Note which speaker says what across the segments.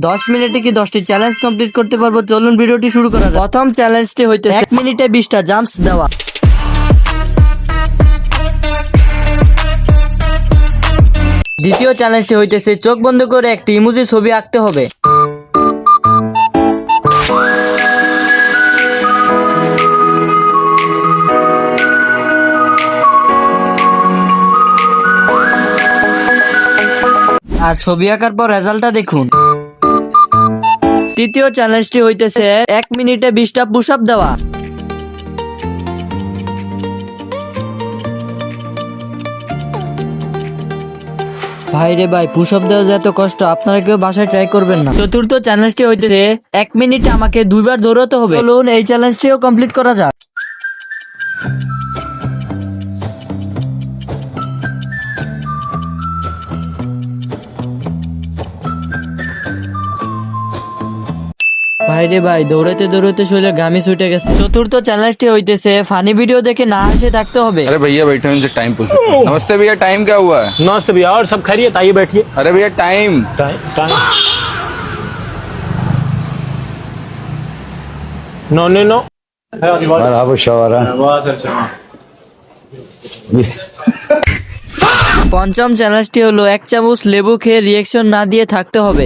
Speaker 1: 10 মিনিটে কি 10টি চ্যালেঞ্জ কমপ্লিট করতে পারবো? চলুন ভিডিওটি শুরু করা যাক। প্রথম চ্যালেঞ্জটি হইতেছে 1 মিনিটে 20টা জাম্পস দেওয়া। দ্বিতীয় চ্যালেঞ্জটি হইতেছে চোখ বন্ধ করে একটি ইমোজি ছবি আঁকতে হবে। আর ছবি আঁকার পর রেজাল্টটা দেখুন। তৃতীয় চ্যালেঞ্জটি হইতেছে 1 মিনিটে 20টা পুশ আপ দেওয়া। ভাই রে ভাই, পুশ আপ দেওয়া যে এত কষ্ট, আপনারা কেউ বাসায় ট্রাই করবেন না। চতুর্থ চ্যালেঞ্জটি হইতেছে 1 মিনিটে আমাকে 2বার দৌড়াতে হবে। চলুন এই চ্যালেঞ্জটিও কমপ্লিট করা যাক। ভাই রে ভাই, দৌড়াতে দৌড়াতে শরীরে ঘামি ছুটে গেছে। চতুর্থ চ্যালেঞ্জটি হইতেছে ফানি ভিডিও দেখে না হেসে থাকতে হবে।
Speaker 2: अरे भैया बैठे हैं, इनसे टाइम पूछ। नमस्ते भैया, टाइम क्या हुआ है?
Speaker 3: नमस्ते भैया, और सब खैरियत? आइए बैठिए।
Speaker 2: अरे भैया time.
Speaker 3: Time time no no no.
Speaker 1: পঞ্চম চ্যালেঞ্জটি হলো 1 চামচ লেবু খেয়ে রিয়েকশন না দিয়ে থাকতে হবে।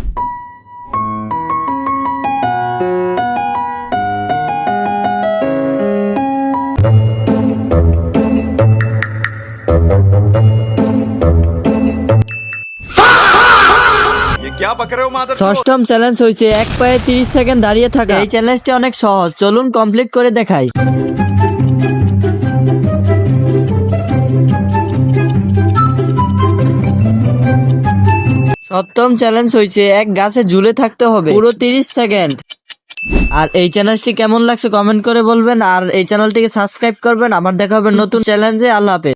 Speaker 2: क्या पक रहे हो मादर?
Speaker 1: ষষ্ঠম চ্যালেঞ্জ হয়েছে 1 পায়ে 30 সেকেন্ড দাঁড়িয়ে থাকা। এই চ্যালেঞ্জটি অনেক সহজ, চলুন কমপ্লিট করে দেখাই। সপ্তম চ্যালেঞ্জ হয়েছে এক গাছে ঝুলে থাকতে হবে পুরো 30 সেকেন্ড। আর এই চ্যালেঞ্জটি কেমন লাগছে কমেন্ট করে বলবেন, আর এই চ্যানেলটিকে সাবস্ক্রাইব করবেন। আবার দেখা হবে নতুন চ্যালেঞ্জে। আল্লাহ হাফেজ।